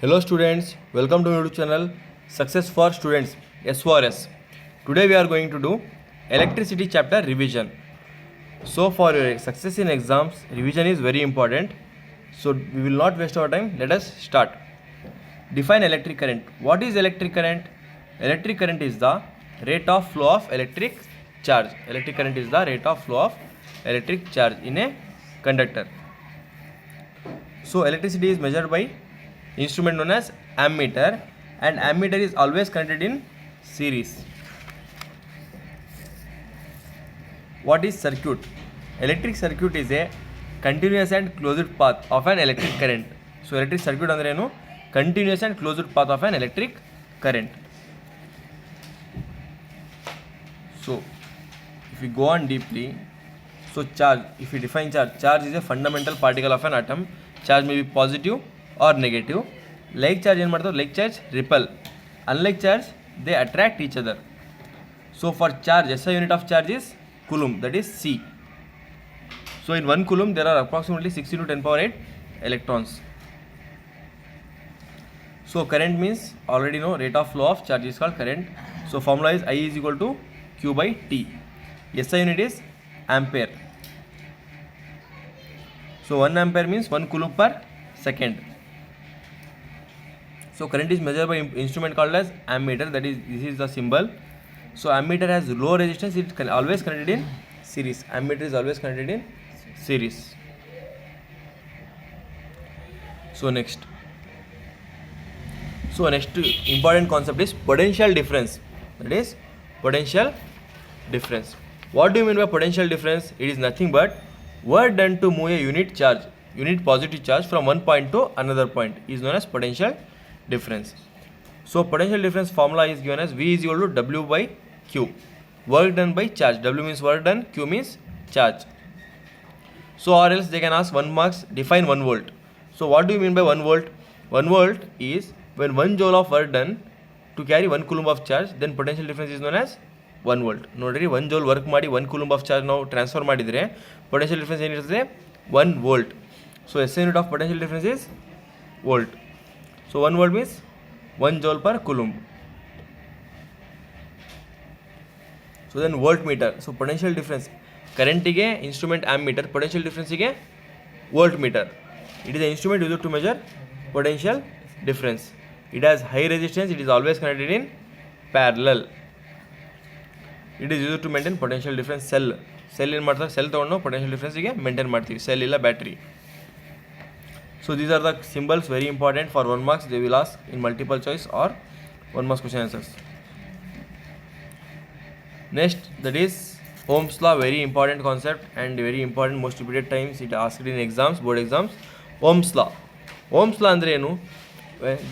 Hello students, welcome to my YouTube channel Success for Students S4S. Today we are going to do electricity chapter revision. So for your success in exams, revision is very important. So we will not waste our time. Let us start. Define electric current. What is electric current? Electric current is the rate of flow of electric charge. Electric current is the rate of flow of electric charge in a conductor. So electricity is measured by instrument known as ammeter, and ammeter is always connected in series. What is circuit? Electric circuit is a continuous and closed path of an electric current. So electric circuit andre enu continuous and closed path of an electric current. So if we go on deeply, so charge, if we define charge is a fundamental particle of an atom. Charge may be positive or negative. Like charge like charge repel, unlike charge they attract each other. So for charge, SI unit of charge is coulomb, that is C. So in 1 coulomb there are approximately 60 to 10 power 8 electrons. So current means already know rate of flow of charge is called current. So formula is I is equal to Q by T. SI unit is ampere. So 1 ampere means 1 coulomb per second. So current is measured by instrument called as ammeter, that is, this is the symbol. So ammeter has low resistance, it can always connected in series. Ammeter is always connected in series. So next important concept is potential difference, that is potential difference. What do you mean by potential difference? It is nothing but work done to move a unit positive charge from one point to another point is known as potential difference. So potential difference formula is given as V is equal to W by Q. Work done by charge. W means work done, Q means charge. So or else they can ask 1 marks, define 1 volt. So what do you mean by 1 volt? 1 volt is when 1 joule of work done to carry 1 coulomb of charge, then potential difference is known as 1 volt. ನೋಡ್ರಿ 1 joule work ಮಾಡಿ 1 coulomb of charge ನಾವು transfer ಮಾಡಿದರೆ potential difference ಏನಿರ್ತದೆ 1 volt. So SI unit of potential difference is volt. So 1 volt means 1 joule per coulomb. So then voltmeter. So potential difference current ಗೆ instrument ammeter, potential difference ಗೆ voltmeter. It is an instrument used to measure potential difference. It has high resistance, it is always connected in parallel. It is used to maintain potential difference. Cell ಏನು ಮಾಡ್ತಾರೆ, cell ತೊಗೊಂಡು potential difference ಗೆ maintain ಮಾಡ್ತೀವಿ, cell ಇಲ್ಲ battery. So these are the symbols, very important for 1 marks. They will ask in multiple choice or 1 marks question answers. Next, that is Ohm's law, very important concept and very important, most repeated times it asked in exams, board exams. Ohm's law. Ohm's law andre enu?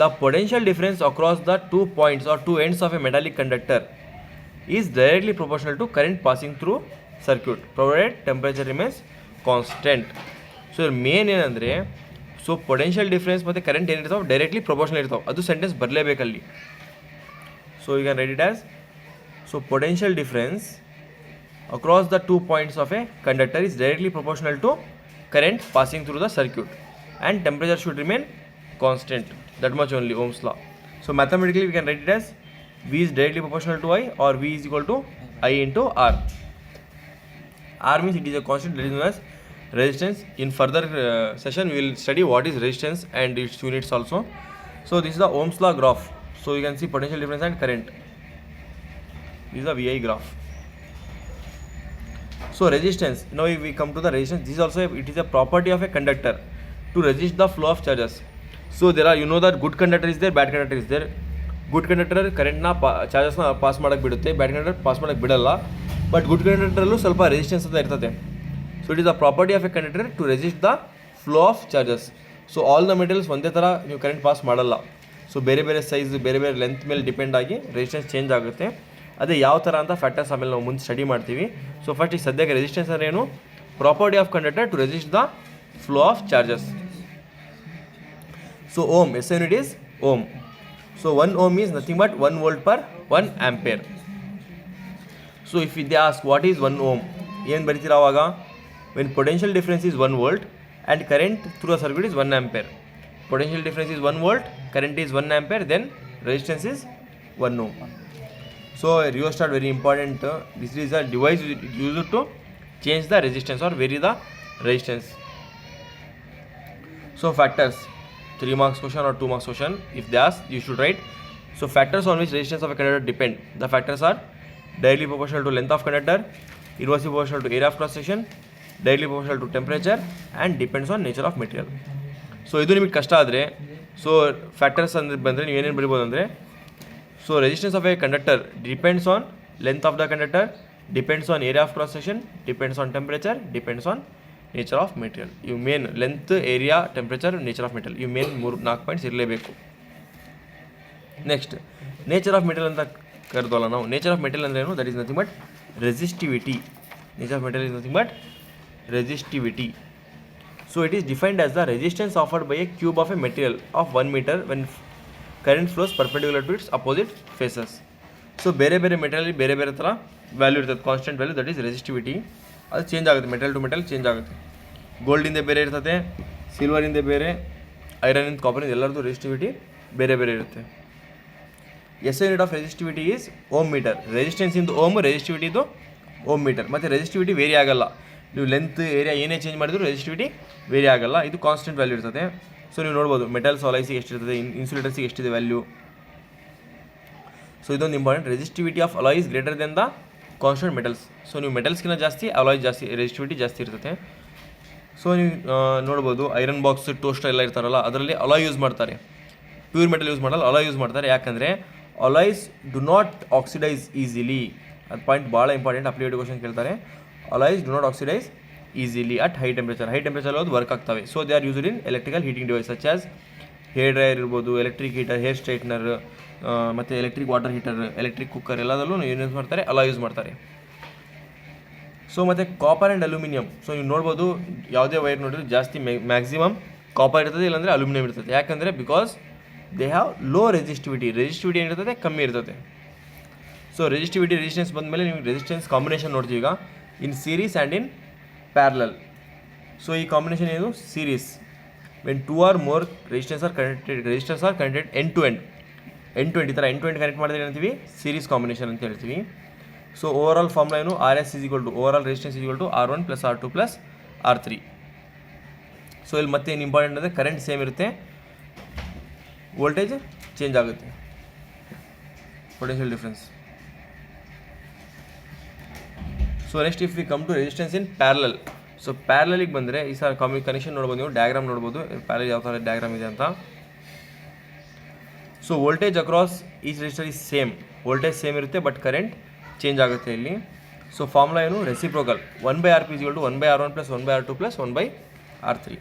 The potential difference across the 2 points or 2 ends of a metallic conductor is directly proportional to current passing through circuit provided temperature remains constant. So main ಏನಂದರೆ, so potential difference ಮತ್ತು current ಏನಿರ್ತಾವೆ directly proportional ಇರ್ತಾವೆ, ಅದು sentence ಬರಲೇಬೇಕಲ್ಲಿ. So you can write it as, so potential difference across the 2 points of a conductor is directly proportional to current passing through the circuit and temperature should remain constant. That much only, Ohm's law. So mathematically we can write it as V is directly proportional to I, or V is equal to I into R. R means it is a constant, that is known as resistance. In further session we will study what is resistance and its units also. So this is the Ohm's law graph. So you can see potential difference and current. This is the VI graph. So resistance, now if we come to the resistance, this is also it is a property of a conductor to resist the flow of charges. So there are, you know that good conductor is there, bad conductor is there. Good conductor ಕರೆಂಟ್ನ ಚಾರ್ಜಸ್ನ pass ಮಾಡೋಕ್ಕೆ ಬಿಡುತ್ತೆ, bad conductor pass ಮಾಡೋಕ್ಕೆ ಬಿಡಲ್ಲ. But good ಕಂಡಕ್ಟರಲ್ಲೂ ಸ್ವಲ್ಪ resistance ಅಂತ ಇರ್ತದೆ. So it is the property of a conductor to resist the flow of charges. So all the materials ಒಂದೇ ಥರ ನೀವು ಕರೆಂಟ್ ಪಾಸ್ ಮಾಡಲ್ಲ. ಸೊ ಬೇರೆ ಬೇರೆ ಸೈಜ್, ಬೇರೆ ಬೇರೆ ಲೆಂತ್ ಮೇಲೆ ಡಿಪೆಂಡ್ ಆಗಿ ರೆಸಿಸ್ಟೆನ್ಸ್ ಚೇಂಜ್ ಆಗುತ್ತೆ. ಅದೇ ಯಾವ ಥರ ಅಂತ ಫ್ಯಾಕ್ಟರ್ಸ್ ಆಮೇಲೆ ನಾವು ಮುಂದೆ ಸ್ಟಡಿ ಮಾಡ್ತೀವಿ. ಸೊ ಫಸ್ಟ್ ಈಗ ಸದ್ಯಕ್ಕೆ ರೆಸಿಸ್ಟೆನ್ಸ್ ಅಂದರೆ ಏನು, property of conductor to resist the flow of charges. So ohm, SI unit is ohm. So 1 ohm is nothing but 1 volt per 1 ampere. So if they ask what is 1 ohm, ಏನು ಬರಿತೀರ ಆವಾಗ, when potential difference is 1 volt and current through a circuit is 1 ampere. potential difference is 1 volt, current is 1 ampere, then resistance is 1 ohm. So rheostat very important. This is a device used to change the resistance or vary the resistance. So factors, 3 marks question or 2 marks question, if they ask you should write. So factors on which resistance of a conductor depend. The factors are directly proportional to length of conductor, inversely proportional to area of cross section, directly proportional to temperature, and depends on nature of material. So ಇದು ನಿಮಗೆ ಕಷ್ಟ ಆದರೆ so factors ಅಂದರೆ ಬಂದರೆ ನೀವು ಏನೇನು ಬರಿಬೋದು ಅಂದರೆ so resistance of a conductor depends on length of the conductor, depends on area of cross section, depends on temperature, depends on nature of material. ಇವು main length, area, temperature, nature of material, ಇವು main 4 points ಇರಲೇಬೇಕು. Next nature of material ಅಂತ ಕರೆದೋಲ್ಲ ನಾವು. Nature of material ಅಂದರೆ ಏನು? That is nothing but resistivity. Nature of material is nothing but resistivity. So it is defined as the resistance offered by a cube of a material of 1 meter when current flows perpendicular to its opposite faces. So ಬೇರೆ ಬೇರೆ material ಬೇರೆ ಬೇರೆ ಥರ value ಇರ್ತದೆ, constant value, that is resistivity. ಅದು change ಆಗುತ್ತೆ, metal to metal change ಆಗುತ್ತೆ. ಗೋಲ್ಡಿಂದ ಬೇರೆ ಇರ್ತದೆ, ಸಿಲ್ವರಿಂದ ಬೇರೆ, ಐರನಿಂದ, ಕಾಪರಿಂದ ಎಲ್ಲರದ್ದು ರೆಸಿಸ್ಟಿವಿಟಿ ಬೇರೆ ಬೇರೆ ಇರುತ್ತೆ. S unit of resistivity is ohm metre. Resistance ಇಂದು ಓಮ್, ರೆಸಿಸ್ಟಿವಿಟಿ ಇದು ಓಮ್ ಮೀಟರ್. ಮತ್ತು ರೆಸಿಸ್ಟಿವಿಟಿ ವೇರಿ ಆಗಲ್ಲ, ನೀವು ಲೆಂತ್ ಏರಿಯಾ ಏನೇ ಚೇಂಜ್ ಮಾಡಿದ್ರು ರೆಸಿಸ್ಟಿವಿಟಿ ವೇರಿ ಆಗಲ್ಲ, ಇದು ಕಾನ್ಸ್ಟೆಂಟ್ ವ್ಯಾಲ್ಯೂ ಇರ್ತದೆ. ಸೊ ನೀವು ನೋಡ್ಬೋದು ಮೆಟಲ್ಸ್ ಅಲೈಸಿಗೆ ಎಷ್ಟಿರ್ತದೆ, ಇನ್ಸುಲೇಟರ್ಸಿಗೆ ಎಷ್ಟಿದೆ ವ್ಯಾಲ್ಯೂ. ಸೊ ಇದೊಂದು important. Resistivity of alloys greater than the constant metals. So ನೀವು ಮೆಟಲ್ಸ್ಗಿಂತ ಜಾಸ್ತಿ ಅಲಾಯ್ಸ್ ಜಾಸ್ತಿ, ರೆಸಿಸ್ಟಿವಿಟಿ ಜಾಸ್ತಿ ಇರ್ತದೆ. ಸೊ ನೀವು ನೋಡ್ಬೋದು ಐರನ್ ಬಾಕ್ಸ್, ಟೋಸ್ಟರ್ ಎಲ್ಲ ಇರ್ತಾರಲ್ಲ, ಅದರಲ್ಲಿ ಅಲಾಯ್ ಯೂಸ್ ಮಾಡ್ತಾರೆ, ಪ್ಯೂರ್ ಮೆಟಲ್ ಯೂಸ್ ಮಾಡಲ್ಲ, ಅಲಾಯ್ ಯೂಸ್ ಮಾಡ್ತಾರೆ. ಯಾಕಂದರೆ alloys do not oxidise easily. ಅದು ಪಾಯಿಂಟ್ ಭಾಳ ಇಂಪಾರ್ಟೆಂಟ್, ಅಪ್ಲಿಕೇಟಿವ್ ಕ್ವಶನ್ ಕೇಳ್ತಾರೆ. Alloys do not oxidise easily at high temperature. High temperature ಅದು ವರ್ಕ್ ಆಗ್ತವೆ. So they are used in electrical heating device such as hair dryer ಇರ್ಬೋದು, electric heater, hair straightener, ಮತ್ತು electric water heater, electric cooker ಎಲ್ಲದರಲ್ಲೂ use ಮಾಡ್ತಾರೆ, alloy use ಮಾಡ್ತಾರೆ. So ಮತ್ತು copper and aluminium. So ನೀವು ನೋಡ್ಬೋದು ಯಾವುದೇ ವೈರ್ ನೋಡಿದ್ರೆ ಜಾಸ್ತಿ ಮ್ಯಾಕ್ಸಿಮಮ್ ಕಾಪರ್ ಇರ್ತದೆ, ಇಲ್ಲಾಂದರೆ ಅಲ್ಯೂಮಿನಿಯಂ ಇರ್ತದೆ. ಯಾಕಂದರೆ because they have low resistivity. Resistivity ಏನಿರ್ತದೆ ಕಮ್ಮಿ ಇರ್ತದೆ. ಸೊ ರೆಸಿಸ್ಟಿವಿಟಿ, ರೆಸಿಸ್ಟೆನ್ಸ್ ಬಂದಮೇಲೆ ನೀವು ರೆಸಿಸ್ಟೆನ್ಸ್ ಕಾಂಬಿನೇಷನ್ ನೋಡ್ತೀವಿ ಈಗ, in series and in parallel. So ಈ ಕಾಂಬಿನೇಷನ್ ಏನು? Series. When 2 or more resistors are connected end to end ಈ ಥರ end to end ಕನೆಕ್ಟ್ ಮಾಡಿದ್ರೆ ಏನಂತೀವಿ? ಸೀರೀಸ್ ಕಾಂಬಿನೇಷನ್ ಅಂತ ಹೇಳ್ತೀವಿ. ಸೊ ಓವರ್ ಆಲ್ ಫಾರ್ಮುಲಾ ಏನು? RS is equal to overall resistance is equal to R1 plus R2 plus R3. So ಇಲ್ಲಿ ಮತ್ತೆ ಏನು ಇಂಪಾರ್ಟೆಂಟ್ ಅಂದರೆ ಕರೆಂಟ್ ಸೇಮ್ ಇರುತ್ತೆ, ವೋಲ್ಟೇಜ್ ಚೇಂಜ್ ಆಗುತ್ತೆ, potential difference. So next if we come to resistance in parallel. So ಪ್ಯಾರಲಲಿಗೆ ಬಂದರೆ ಈ ಸಲ ಕನೆಕ್ಷನ್ ನೋಡ್ಬೋದು, ನೀವು ಡಯಾಗ್ರಾಮ್ ನೋಡ್ಬೋದು ಪ್ಯಾರಲಲ್ ಯಾವ ಥರ ಡಯಾಗ್ರಾಮ್ ಇದೆ ಅಂತ. So voltage across each resistor is same, voltage same ಇರುತ್ತೆ ಬಟ್ ಕರೆಂಟ್ ಚೇಂಜ್ ಆಗುತ್ತೆ ಇಲ್ಲಿ. ಸೊ ಫಾರ್ಮುಲಾ ಏನು? Reciprocal. 1/Rp is equal to 1/R1 plus 1/R2 plus 1/R3.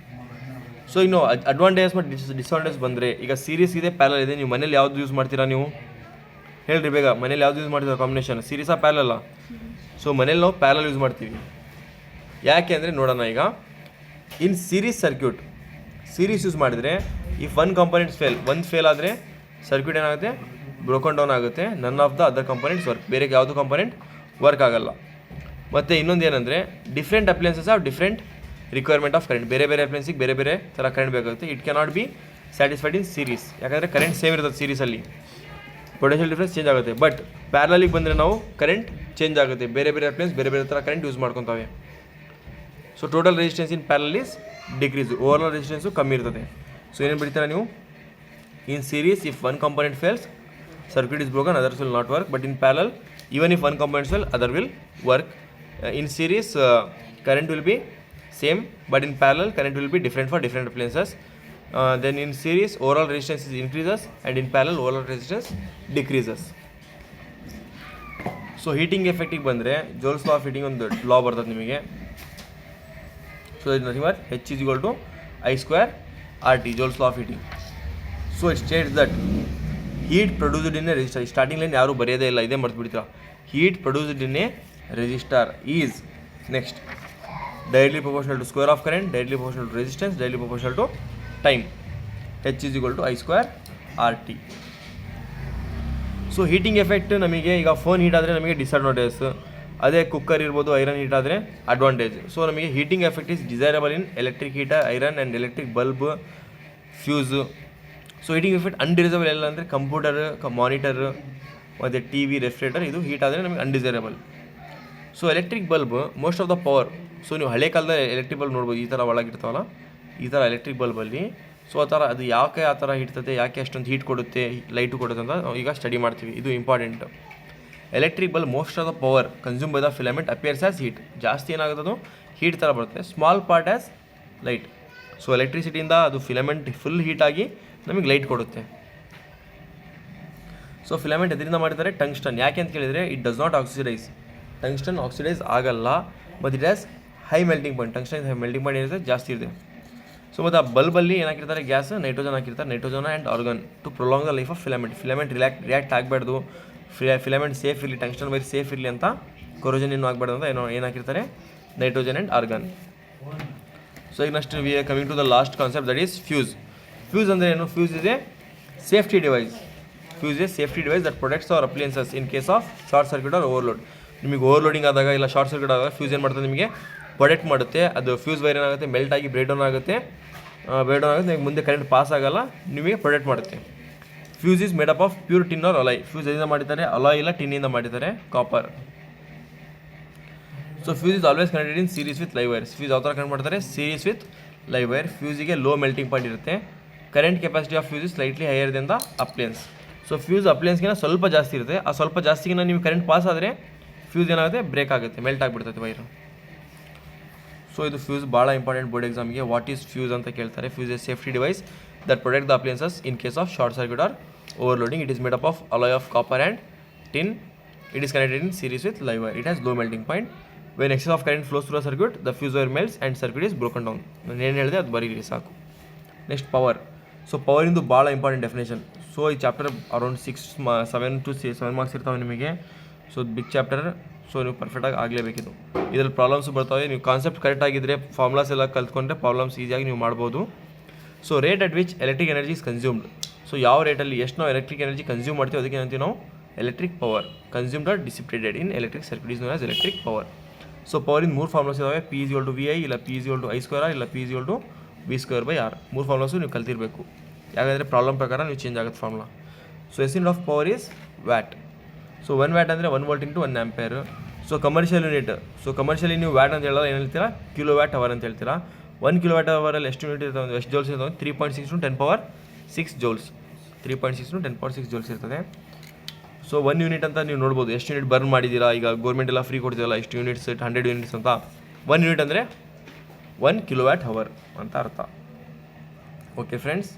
So ಇನ್ನು ಅಡ್ವಾಂಟೇಜಸ್ ಮತ್ತು ಡಿಸ್ಅಡ್ವಾಂಟೇಜ್ ಬಂದರೆ, ಈಗ ಸೀರೀಸ್ ಇದೆ, ಪ್ಯಾರಲಲ್ ಇದೆ, ನೀವು ಮನೇಲಿ ಯಾವ್ದು ಯೂಸ್ ಮಾಡ್ತೀರಾ? ನೀವು ಹೇಳ್ರಿ ಬೇಗ, ಮನೇಲಿ ಯಾವ್ದು ಯೂಸ್ ಮಾಡ್ತೀರಾ ಕಾಂಬಿನೇಷನ್? ಸೀರೀಸಾ ಪ್ಯಾರಲಲ್ಲ? ಸೊ ಮನೇಲಿ ನಾವು ಪ್ಯಾರಲಲ್ ಯೂಸ್ ಮಾಡ್ತೀವಿ. ಯಾಕೆ ಅಂದರೆ ನೋಡೋಣ ಈಗ, in series circuit, series use ಮಾಡಿದರೆ ಇಫ್ ಒನ್ ಕಾಂಪೊನೆಂಟ್ಸ್ ಫೇಲ್ ಆದರೆ ಸರ್ಕ್ಯೂಟ್ ಏನಾಗುತ್ತೆ? ಬ್ರೋಕನ್ ಡೌನ್ ಆಗುತ್ತೆ. None of the other components work, ಬೇರೆ ಯಾವುದು ಕಾಂಪೊನೆಂಟ್ ವರ್ಕ್ ಆಗಲ್ಲ. ಮತ್ತು ಇನ್ನೊಂದು ಏನಂದರೆ different appliances of different requirement of current. ಬೇರೆ ಬೇರೆ ಅಪ್ಲಯನ್ಸಿಗೆ ಬೇರೆ ಬೇರೆ ಥರ ಕರೆಂಟ್ ಬೇಕಾಗುತ್ತೆ. It cannot be satisfied in series, ಯಾಕಂದರೆ ಕರೆಂಟ್ ಸೇಮ್ ಇರ್ತದೆ ಸೀರೀಸಲ್ಲಿ, ಪೊಟೆನ್ಷಿಯಲ್ ಡಿಫ್ರೆನ್ಸ್ ಚೇಂಜ್ ಆಗುತ್ತೆ. ಬಟ್ ಪ್ಯಾರಲಲಿಗೆ ಬಂದರೆ ನಾವು ಕರೆಂಟ್ ಚೇಂಜ್ ಆಗುತ್ತೆ, ಬೇರೆ ಬೇರೆ ಅಪ್ಲಯನ್ಸ್ ಬೇರೆ ಬೇರೆ ಥರ ಕರೆಂಟ್ ಯೂಸ್ ಮಾಡ್ಕೊತಾವೆ. So total resistance in parallel is decrease, overall resistance ಕಮ್ಮಿ ಇರ್ತದೆ. ಸೊ ಏನೇನು ಬಿಡ್ತೀರಾ ನೀವು? In series if one component fails circuit is broken, others will not work. But in parallel, even if one component fail, other will work. In series, current will be same, but in parallel, current will be different for different appliances. Then in series, overall resistance increases, and in parallel, overall resistance decreases. So heating effect ಗೆ ಬಂದರೆ, joules law of heating ಒಂದು ಲಾ ಬರ್ತದೆ ನಿಮಗೆ. So ಇದು nothing but H is equal to I square RT, Joule's law of heating. So it states that heat produced in a resistor. Starting line ಯಾರೂ ಬರೆಯೋದೇ ಇಲ್ಲ, ಇದೇ ಮರ್ತು ಬಿಡ್ತೀರಾ. Heat produced in a resistor is next directly proportional to square of current, directly proportional to resistance, directly proportional to time. H is equal to I square RT. So heating effect ನಮಗೆ ಈಗ phone heat ಆದರೆ ನಮಗೆ disadvantage, ಅದೇ cooker ಇರ್ಬೋದು, iron heat ಆದರೆ advantage. So ನಮಗೆ heating effect is desirable in electric heater, iron and electric bulb, fuse. So heating effect undesirable ಎಲ್ಲ ಅಂದರೆ ಕಂಪ್ಯೂಟರ್, ಮಾನಿಟರ್ ಮತ್ತು ಟಿ ವಿ, ರೆಫ್ರಿಜರೇಟರ್ ಇದು ಹೀಟ್ ಆದರೆ ನಮಗೆ undesirable. So electric bulb most of the power. So ನೀವು ಹಳೆ ಕಾಲದ electric bulb ನೋಡ್ಬೋದು, ಈ ಥರ ಒಳಗಿರ್ತಾವಲ್ಲ ಈ ಥರ ಎಲೆಕ್ಟ್ರಿಕ್ ಬಲ್ಬಲ್ಲಿ. ಸೊ ಆ ಥರ ಅದು ಯಾಕೆ ಆ ಥರ ಹಿಡ್ತದೆ, ಯಾಕೆ ಅಷ್ಟೊಂದು ಹೀಟ್ ಕೊಡುತ್ತೆ, ಲೈಟು ಕೊಡುತ್ತೆ ಅಂತ ನಾವು ಈಗ ಸ್ಟಡಿ ಮಾಡ್ತೀವಿ. ಇದು important. Electric bulb most of the power consume by the filament appears as heat. ಜಾಸ್ತಿ ಏನಾಗುತ್ತದು ಹೀಟ್ ಥರ ಬರುತ್ತೆ, small part as light. So ಎಲೆಕ್ಟ್ರಿಸಿಟಿಯಿಂದ ಅದು ಫಿಲಮೆಂಟ್ ಫುಲ್ ಹೀಟಾಗಿ ನಮಗೆ ಲೈಟ್ ಕೊಡುತ್ತೆ. ಸೊ ಫಿಲಮೆಂಟ್ ಎದರಿಂದ ಮಾಡಿದ್ದಾರೆ? ಟಂಗ್ಸ್ಟನ್. ಯಾಕೆ ಅಂತ ಕೇಳಿದರೆ it does not oxidise. Tungsten oxidise ಆಗಲ್ಲ, but it has high melting point. Tungsten melting point ಏನಿದೆ ಜಾಸ್ತಿ ಇದೆ. ಸೊ ಮತ್ತು ಆ ಬಲ್ಬಲ್ಲಿ ಏನಾಕಿರ್ತಾರೆ? ಗ್ಯಾಸ್ ನೈಟ್ರೋಜನ್ ಹಾಕಿರ್ತಾರೆ, nitrogen and argon to prolong the life of filament. Filament react ಆಗಬಾರ್ದು, ಫಿಲಮೆಂಟ್ ಸೇಫ್ ಇರಲಿ, ಟಂಗ್ಸ್ಟನ್ ವೈರ್ ಸೇಫ್ ಇರಲಿ ಅಂತ, ಕೊರೋಜನ್ ಏನು ಆಗಬಾರ್ದು ಅಂತ ಏನು ಹಾಕಿರ್ತಾರೆ? Nitrogen and argon. ಸೊ ಈಗ next we are coming to the last concept, that is fuse. Fuse ಅಂದರೆ ಏನು? Fuse is a safety device. Fuse is safety device that protects our appliances in case of short circuit or overload. ನಿಮಗೆ ಓವರ್ಲೋಡಿಂಗ್ ಆದಾಗ ಇಲ್ಲ short circuit ಆದಾಗ fuse ಏನು ಮಾಡ್ತದೆ? ನಿಮಗೆ ಪ್ರೊಟೆಕ್ಟ್ ಮಾಡುತ್ತೆ. ಅದು ಫ್ಯೂಸ್ ವೈರ್ ಏನಾಗುತ್ತೆ? ಮೆಲ್ಟ್ ಆಗಿ ಬ್ರೇಕ್ ಡೌನ್ ಆಗುತ್ತೆ. ನಿಮಗೆ ಮುಂದೆ ಕರೆಂಟ್ ಪಾಸ್ ಆಗಲ್ಲ, ನಿಮಗೆ ಪ್ರೊಟೆಕ್ಟ್ ಮಾಡುತ್ತೆ. Fuse is made up of pure tin or alloy. Fuse ಎಲ್ಲಿಂದ ಮಾಡಿದ್ದಾರೆ? ಅಲಾಯ್ ಇಲ್ಲ ಟಿನ್ನಿಂದ ಮಾಡಿದ್ದಾರೆ, copper. So fuse is always connected in series with live wires. Fuse ಯಾವ ಥರ ಕನೆಕ್ಟ್ ಮಾಡ್ತಾರೆ? Series with live wire. ಫ್ಯೂಸಿಗೆ ಲೋ ಮೆಲ್ಟಿಂಗ್ ಪಾಯಿಂಟ್ ಇರುತ್ತೆ. Current capacity of fuse is slightly higher than the ಅಪ್ಲಿಯನ್ಸ್. So fuse ಅಪ್ಲಿಯನ್ಸ್ಗಿನ ಸ್ವಲ್ಪ ಜಾಸ್ತಿ ಇರುತ್ತೆ. ಆ ಸ್ವಲ್ಪ ಜಾಸ್ತಿಗಿನ ನೀವು ಕರೆಂಟ್ ಪಾಸ್ ಆದರೆ ಫ್ಯೂಸ್ ಏನಾಗುತ್ತೆ? ಬ್ರೇಕ್ ಆಗುತ್ತೆ, ಮೆಲ್ಟ್ ಆಗಿಬಿಡ್ತೈತೆ ವೈರು. ಸೊ ಇದು ಫ್ಯೂಸ್ ಭಾಳ ಇಂಪಾರ್ಟೆಂಟ್ ಬೋರ್ಡ್ ಎಕ್ಸಾಮ್ಗೆ. ವಾಟ್ ಈಸ್ ಫ್ಯೂಸ್ ಅಂತ ಕೇಳ್ತಾರೆ. Fuse is safety device that protect the appliances in case of short circuit or overloading. It is made up of alloy of copper and tin. It is connected in series with live wire. It has low melting point. When excess of current flows through a circuit, the fuse wire melts and circuit is broken down. ನಾನು ಏನು ಹೇಳಿದೆ ಅದು ಬರೀರಿ ಸಾಕು. Next power. So ಪವರಿಂದು ಭಾಳ important definition. So ಈ chapter around 7 to 7 marks ಇರ್ತಾವೆ ನಿಮಗೆ. So big chapter. ಸೊ ನೀವು ಪರ್ಫೆಕ್ಟಾಗಿ ಆಗಲೇಬೇಕಿದು. ಇದರಲ್ಲಿ ಪ್ರಾಬ್ಲಮ್ಸ್ ಬರ್ತವೆ. ನೀವು ಕಾನ್ಸೆಪ್ಟ್ ಕರೆಕ್ಟ್ ಆಗಿದ್ದರೆ, ಫಾರ್ಮುಲಾಸ್ ಎಲ್ಲ ಕಲ್ತ್ಕೊಂಡ್ರೆ ಪ್ರಾಬ್ಲಮ್ಸ್ ಈಸಿಯಾಗಿ ನೀವು ಮಾಡ್ಬೋದು. So rate at which electric energy is consumed. So ಯಾವ ರೇಟಲ್ಲಿ ಎಷ್ಟು ನಾವು ಎಲೆಕ್ಟ್ರಿಕ್ ಎನರ್ಜಿ ಕನ್ಸ್ಯೂಮ್ ಮಾಡ್ತೀವಿ ಅದಕ್ಕೆ ಏನಂತೀವಿ ನಾವು? Electric power. Consumed or dissipated in electric circuit is known as electric power. So ಪವರಿಂದ 3 ಫಾರ್ಮುಲಾಸ್ ಇದ್ದಾವೆ. P = VI, ಇಲ್ಲ P = I², ಇಲ್ಲ P = V²/R. 3 ಫಾರ್ಮುಲಾಸು ನೀವು ಕಲ್ತಿರಬೇಕು. ಯಾಕಂದರೆ ಪ್ರಾಬ್ಲಮ್ ಪ್ರಕಾರ ನೀವು ಚೇಂಜ್ ಆಗುತ್ತೆ formula. So S unit of power is watt. So 1 watt ಅಂದರೆ 1 volt into 1 ampere. So commercial unit. So commercially ನೀವು ವ್ಯಾಟ್ ಅಂತ ಹೇಳೋಲ್ಲ, ಏನು ಹೇಳ್ತೀರಾ? ಕಿಲೋ ವ್ಯಾಟ್ ಅವರ್ ಅಂತ ಹೇಳ್ತೀರಾ. 1 ಕಿಲೋ ವ್ಯಾಟ್ ಅವರಲ್ಲಿ ಎಷ್ಟು ಯೂನಿಟ್ ಇರ್ತದೆ? ಎಷ್ಟು ಜೌಲ್ಸ್ ಇರ್ತದೆ? 3.6 × 10⁻6 ಜೌಲ್ಸ್. 3.6 × 10⁻6 ಜೌಲ್ಸ್ ಇರ್ತದೆ. ಸೊ 1 ಯೂನಿಟ್ ಅಂತ ನೀವು ನೋಡ್ಬೋದು, ಎಷ್ಟು ಯೂನಿಟ್ ಬರ್ನ್ ಮಾಡಿದ್ದೀರಾ. ಈಗ ಗೌರ್ಮೆಂಟ್ ಎಲ್ಲ ಫ್ರೀ ಕೊಡ್ತಿರಲ್ಲ, ಎಷ್ಟು ಯೂನಿಟ್ಸ್, 100 ಯೂನಿಟ್ಸ್ ಅಂತ. 1 ಯೂನಿಟ್ ಅಂದರೆ 1 ಕಿಲೋ ವ್ಯಾಟ್ ಅವರ್ ಅಂತ ಅರ್ಥ. Okay friends,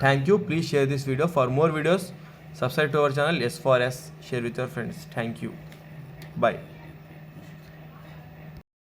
thank you. Please share this video. For more videos, subscribe to our channel. S for S. Share with your friends. Thank you. Bye.